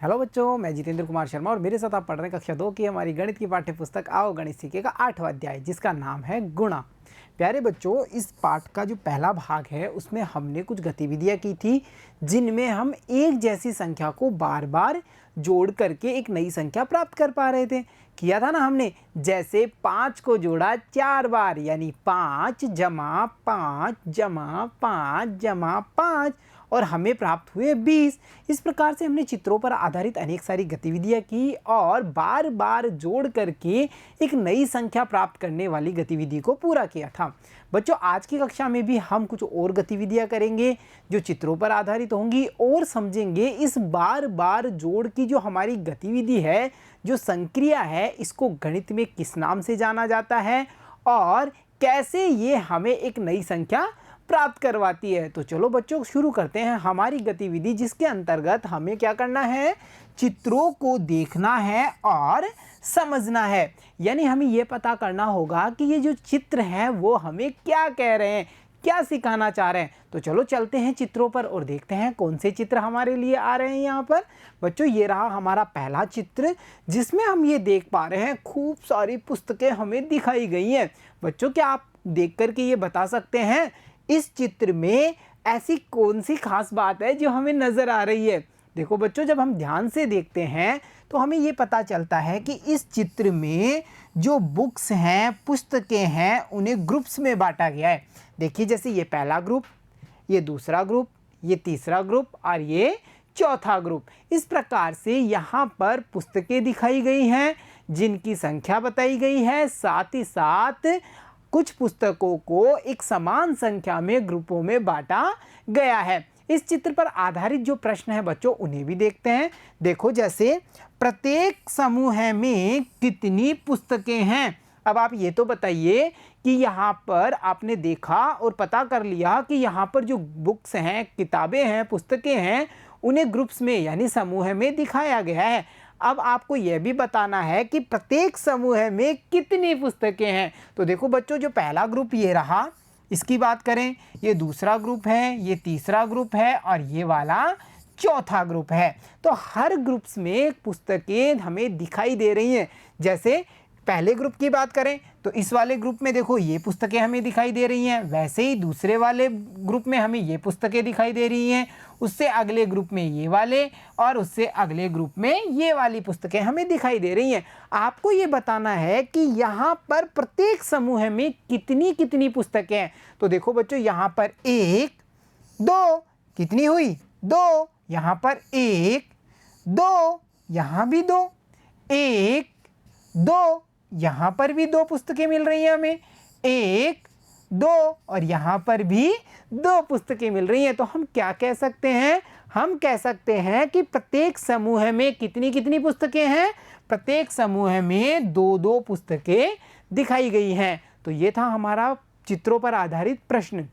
Hello बच्चों, मैं जितेंद्र कुमार शर्मा और मेरे साथ आप पढ़ रहे हैं कक्षा 2 की हमारी गणित की पाठ्य पुस्तक आओ गणित सीखेगा 8वां अध्याय, जिसका नाम है गुणा। प्यारे बच्चों, इस पाठ का जो पहला भाग है उसमें हमने कुछ गतिविधियां की थी जिनमें हम एक जैसी संख्या को बार बार जोड़ करके एक नई संख्या प्राप्त कर पा रहे थे। किया था ना हमने, जैसे 5 को जोड़ा 4 बार, यानी 5 जमा 5 जमा 5 जमा 5 और हमें प्राप्त हुए 20। इस प्रकार से हमने चित्रों पर आधारित अनेक सारी गतिविधियां की और बार बार जोड़ करके एक नई संख्या प्राप्त करने वाली गतिविधि को पूरा किया था। बच्चों, आज की कक्षा में भी हम कुछ और गतिविधियां करेंगे जो चित्रों पर आधारित होंगी और समझेंगे इस बार बार जोड़ की जो हमारी गतिविधि है, जो संक्रिया है, इसको गणित में किस नाम से जाना जाता है और कैसे ये हमें एक नई संख्या प्राप्त करवाती है। तो चलो बच्चों, शुरू करते हैं हमारी गतिविधि, जिसके अंतर्गत हमें क्या करना है, चित्रों को देखना है और समझना है। यानी हमें ये पता करना होगा कि ये जो चित्र हैं वो हमें क्या कह रहे हैं, क्या सिखाना चाह रहे हैं। तो चलो चलते हैं चित्रों पर और देखते हैं कौन से चित्र हमारे लिए आ रहे हैं यहाँ पर। बच्चों, ये रहा हमारा पहला चित्र, जिसमें हम ये देख पा रहे हैं खूब सारी पुस्तकें हमें दिखाई गई हैं। बच्चों, क्या आप देख करके ये बता सकते हैं इस चित्र में ऐसी कौन सी खास बात है जो हमें नज़र आ रही है? देखो बच्चों, जब हम ध्यान से देखते हैं तो हमें ये पता चलता है कि इस चित्र में जो बुक्स हैं, पुस्तकें हैं, उन्हें ग्रुप्स में बांटा गया है। देखिए, जैसे ये पहला ग्रुप, ये दूसरा ग्रुप, ये तीसरा ग्रुप और ये चौथा ग्रुप। इस प्रकार से यहाँ पर पुस्तकें दिखाई गई हैं जिनकी संख्या बताई गई है, साथ ही साथ कुछ पुस्तकों को एक समान संख्या में ग्रुपों में बांटा गया है। इस चित्र पर आधारित जो प्रश्न है बच्चों, उन्हें भी देखते हैं। देखो, जैसे प्रत्येक समूह में कितनी पुस्तकें हैं? अब आप ये तो बताइए कि यहाँ पर आपने देखा और पता कर लिया कि यहाँ पर जो बुक्स हैं, किताबें हैं, पुस्तकें हैं, उन्हें ग्रुप्स में यानी समूह में दिखाया गया है। अब आपको यह भी बताना है कि प्रत्येक समूह में कितनी पुस्तकें हैं। तो देखो बच्चों, जो पहला ग्रुप ये रहा, इसकी बात करें, ये दूसरा ग्रुप है, ये तीसरा ग्रुप है और ये वाला चौथा ग्रुप है। तो हर ग्रुप्स में पुस्तकें हमें दिखाई दे रही हैं। जैसे पहले ग्रुप की बात करें तो इस वाले ग्रुप में देखो ये पुस्तकें हमें दिखाई दे रही हैं, वैसे ही दूसरे वाले ग्रुप में हमें ये पुस्तकें दिखाई दे रही हैं, उससे अगले ग्रुप में ये वाले और उससे अगले ग्रुप में ये वाली पुस्तकें हमें दिखाई दे रही हैं। आपको ये बताना है कि यहाँ पर प्रत्येक समूह में कितनी कितनी पुस्तकें हैं। तो देखो बच्चों, यहाँ पर 1 2 कितनी हुई, 2, यहाँ पर 1 2, यहाँ भी 2, 1 2, यहाँ पर भी 2 पुस्तकें मिल रही हैं हमें, 1 2 और यहाँ पर भी 2 पुस्तकें मिल रही हैं। तो हम क्या कह सकते हैं, हम कह सकते हैं कि प्रत्येक समूह में कितनी कितनी पुस्तकें हैं, प्रत्येक समूह में 2-2 पुस्तकें दिखाई गई हैं। तो ये था हमारा चित्रों पर आधारित प्रश्न।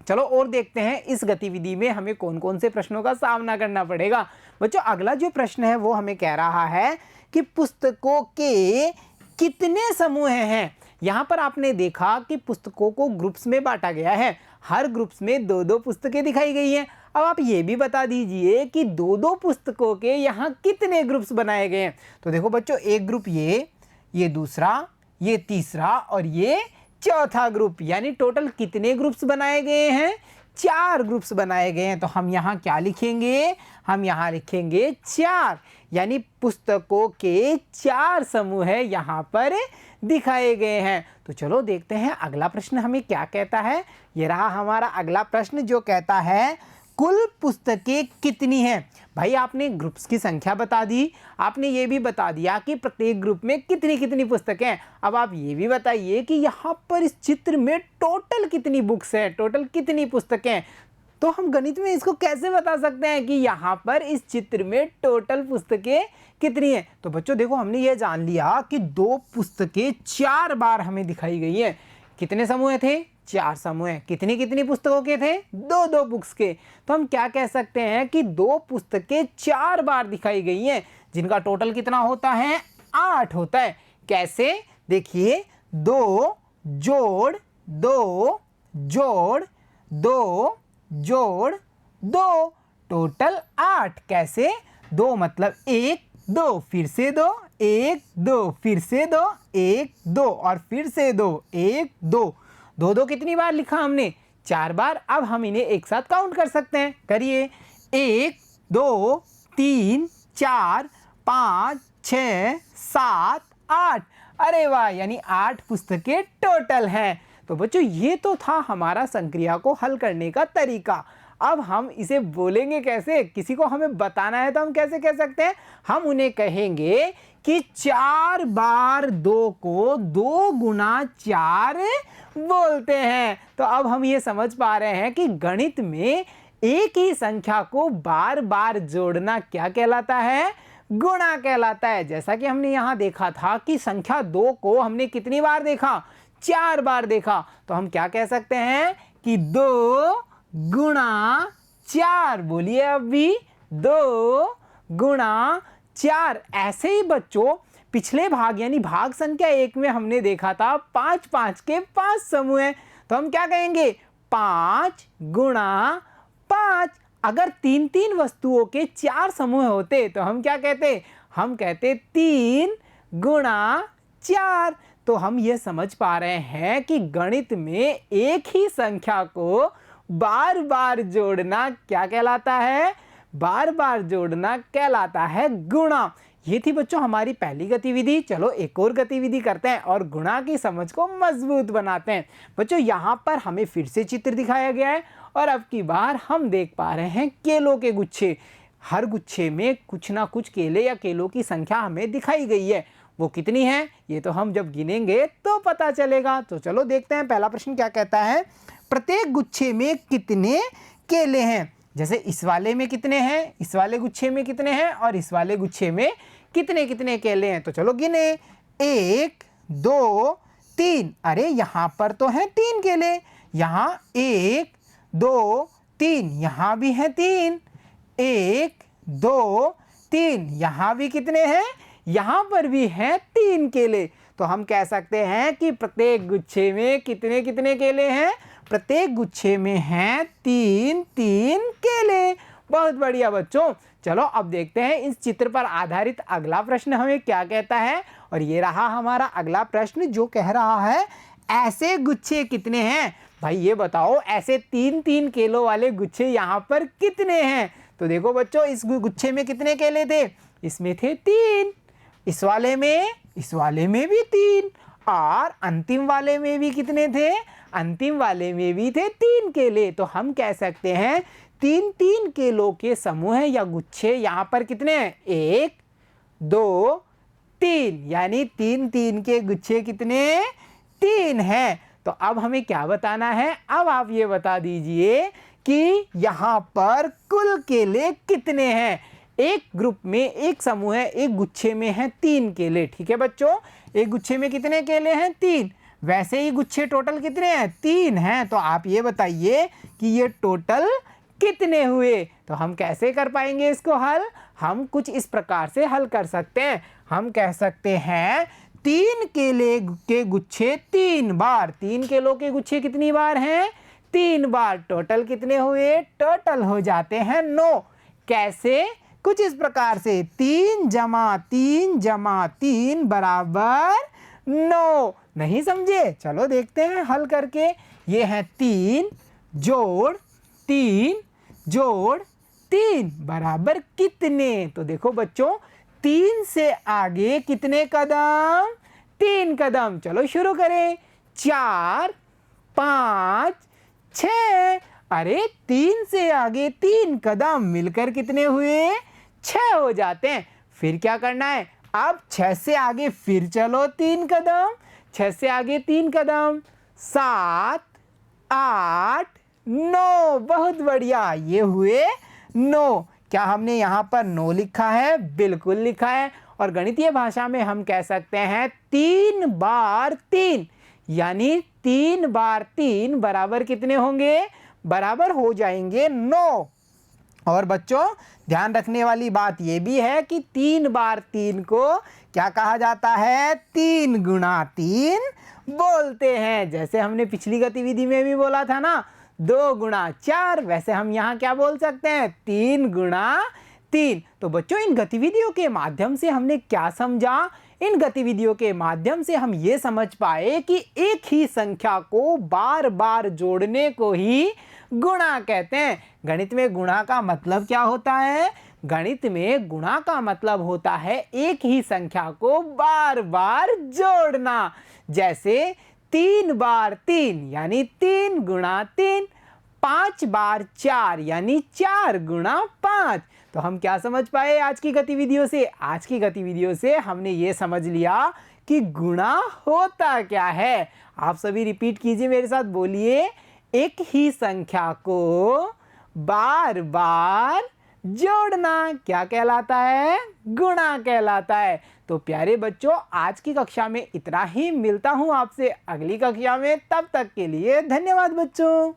चलो और देखते हैं इस गतिविधि में हमें कौन कौन से प्रश्नों का सामना करना पड़ेगा। बच्चों, अगला जो प्रश्न है वो हमें कह रहा है कि पुस्तकों के कितने समूह हैं। यहाँ पर आपने देखा कि पुस्तकों को ग्रुप्स में बांटा गया है, हर ग्रुप्स में 2-2 पुस्तकें दिखाई गई हैं। अब आप ये भी बता दीजिए कि 2-2 पुस्तकों के यहाँ कितने ग्रुप्स बनाए गए हैं। तो देखो बच्चों, एक ग्रुप ये दूसरा, ये तीसरा और ये चौथा ग्रुप, यानी टोटल कितने ग्रुप्स बनाए गए हैं, 4 ग्रुप्स बनाए गए हैं। तो हम यहाँ क्या लिखेंगे, हम यहाँ लिखेंगे 4, यानी पुस्तकों के 4 समूह यहाँ पर दिखाए गए हैं। तो चलो देखते हैं अगला प्रश्न हमें क्या कहता है। ये रहा हमारा अगला प्रश्न, जो कहता है कुल पुस्तकें कितनी हैं। भाई, आपने ग्रुप्स की संख्या बता दी, आपने ये भी बता दिया कि प्रत्येक ग्रुप में कितनी कितनी पुस्तकें हैं। अब आप ये भी बताइए कि यहाँ पर इस चित्र में टोटल कितनी बुक्स हैं, टोटल कितनी पुस्तकें हैं। तो हम गणित में इसको कैसे बता सकते हैं कि यहाँ पर इस चित्र में टोटल पुस्तकें कितनी हैं। तो बच्चों देखो, हमने ये जान लिया कि 2 पुस्तकें 4 बार हमें दिखाई गई हैं। कितने समूह थे, 4 समूह। कितनी कितनी पुस्तकों के थे, 2-2 बुक्स के। तो हम क्या कह सकते हैं कि 2 पुस्तकें 4 बार दिखाई गई हैं, जिनका टोटल कितना होता है, 8 होता है। कैसे, देखिए, 2 जोड़ 2 जोड़ 2 जोड़ 2 टोटल 8। कैसे, दो मतलब एक, दो, फिर से दो, एक, दो, फिर से दो, एक, दो और फिर से दो, एक, दो। दो दो कितनी बार लिखा हमने? 4 बार। अब हम इन्हें एक साथ काउंट कर सकते हैं, करिए। 1, 2, 3, 4, 5, 6, 7, 8। अरे वाह, यानी 8 पुस्तकें टोटल हैं। तो बच्चों ये तो था हमारा संक्रिया को हल करने का तरीका। अब हम इसे बोलेंगे कैसे? किसी को हमें बताना है तो हम कैसे कह सकते हैं? हम उन्हें कहेंगे कि 4 बार 2 को 2 गुना 4 बोलते हैं। तो अब हम ये समझ पा रहे हैं कि गणित में एक ही संख्या को बार बार जोड़ना क्या कहलाता है? गुणा कहलाता है। जैसा कि हमने यहाँ देखा था कि संख्या 2 को हमने कितनी बार देखा? 4 बार देखा। तो हम क्या कह सकते हैं कि 2 गुणा 4। बोलिए अब भी, 2 गुणा 4। ऐसे ही बच्चों पिछले भाग यानी भाग संख्या 1 में हमने देखा था 5 5 के 5 समूह हैं। तो हम क्या कहेंगे? 5 गुणा 5। अगर 3 3 वस्तुओं के 4 समूह होते तो हम क्या कहते? हम कहते 3 गुणा 4। तो हम ये समझ पा रहे हैं कि गणित में एक ही संख्या को बार बार जोड़ना क्या कहलाता है? बार बार जोड़ना कहलाता है गुणा। ये थी बच्चों हमारी पहली गतिविधि। चलो एक और गतिविधि करते हैं और गुणा की समझ को मजबूत बनाते हैं। बच्चों यहाँ पर हमें फिर से चित्र दिखाया गया है और अब की बार हम देख पा रहे हैं केलों के गुच्छे। हर गुच्छे में कुछ ना कुछ केले या केलों की संख्या हमें दिखाई गई है। वो कितनी है ये तो हम जब गिनेंगे तो पता चलेगा। तो चलो देखते हैं पहला प्रश्न क्या कहता है। प्रत्येक गुच्छे में कितने केले हैं? जैसे इस वाले में कितने हैं, इस वाले गुच्छे में कितने हैं और इस वाले गुच्छे में कितने कितने केले हैं। तो चलो गिने। 1 2 3। अरे यहाँ पर तो हैं 3 केले। यहाँ 1 2 3, यहाँ भी हैं 3। 1 2 3, यहाँ भी कितने हैं? यहाँ पर भी हैं 3 केले। तो हम कह सकते हैं कि प्रत्येक गुच्छे में कितने कितने केले हैं? प्रत्येक गुच्छे में हैं 3 3 केले। बहुत बढ़िया बच्चों। चलो अब देखते हैं इस चित्र पर आधारित अगला प्रश्न हमें क्या कहता है। और ये रहा हमारा अगला प्रश्न जो कह रहा है ऐसे गुच्छे कितने हैं? भाई ये बताओ ऐसे 3 3 केलों वाले गुच्छे यहाँ पर कितने हैं? तो देखो बच्चों इस गुच्छे में कितने केले थे? इसमें थे 3। इस वाले में भी 3 और अंतिम वाले में भी कितने थे? अंतिम वाले में भी थे 3 केले। तो हम कह सकते हैं 3 3 केलों के समूह या गुच्छे यहाँ पर कितने हैं? 1 2 3, यानी 3 3 के गुच्छे कितने? 3 हैं। तो अब हमें क्या बताना है? अब आप ये बता दीजिए कि यहाँ पर कुल केले कितने हैं। एक ग्रुप में एक समूह है, एक गुच्छे में है 3 केले। ठीक है बच्चों, एक गुच्छे में कितने केले हैं? 3। वैसे ही गुच्छे टोटल कितने हैं? 3 हैं। तो आप ये बताइए कि ये टोटल कितने हुए। तो हम कैसे कर पाएंगे इसको हल? हम कुछ इस प्रकार से हल कर सकते हैं। हम कह सकते हैं 3 केले के गुच्छे 3 बार। 3 केलों के गुच्छे कितनी बार हैं? 3 बार। टोटल कितने हुए? टोटल हो जाते हैं 9। कैसे? कुछ इस प्रकार से 3 जमा 3 जमा 3 बराबर 9। नहीं समझे? चलो देखते हैं हल करके। ये है 3 जोड़ 3 जोड़ 3 बराबर कितने? तो देखो बच्चों 3 से आगे कितने कदम? 3 कदम। चलो शुरू करें। 4 5 6। अरे 3 से आगे 3 कदम मिलकर कितने हुए? 6 हो जाते हैं। फिर क्या करना है? अब 6 से आगे फिर चलो 3 कदम। 6 से आगे 3 कदम। 7 8 9। बहुत बढ़िया, ये हुए 9। क्या हमने यहाँ पर 9 लिखा है? बिल्कुल लिखा है। और गणितीय भाषा में हम कह सकते हैं 3 बार 3, यानी 3 बार 3 बराबर कितने होंगे? बराबर हो जाएंगे 9। और बच्चों ध्यान रखने वाली बात यह भी है कि 3 बार 3 को क्या कहा जाता है? 3 गुणा 3 बोलते हैं। जैसे हमने पिछली गतिविधि में भी बोला था ना 2 गुणा 4, वैसे हम यहाँ क्या बोल सकते हैं? 3 गुणा 3। तो बच्चों, इन गतिविधियों के माध्यम से हमने क्या समझा? इन गतिविधियों के माध्यम से हम ये समझ पाए कि एक ही संख्या को बार बार जोड़ने को ही गुणा कहते हैं। गणित में गुणा का मतलब क्या होता है? गणित में गुणा का मतलब होता है एक ही संख्या को बार बार जोड़ना। जैसे 3 बार 3 यानी 3 गुणा 3, 5 बार 4 यानी 4 गुणा 5। तो हम क्या समझ पाए आज की गतिविधियों से? आज की गतिविधियों से हमने ये समझ लिया कि गुणा होता क्या है। आप सभी रिपीट कीजिए मेरे साथ, बोलिए, एक ही संख्या को बार बार जोड़ना क्या कहलाता है? गुणा कहलाता है। तो प्यारे बच्चों, आज की कक्षा में इतना ही। मिलता हूं आपसे अगली कक्षा में। तब तक के लिए धन्यवाद बच्चों।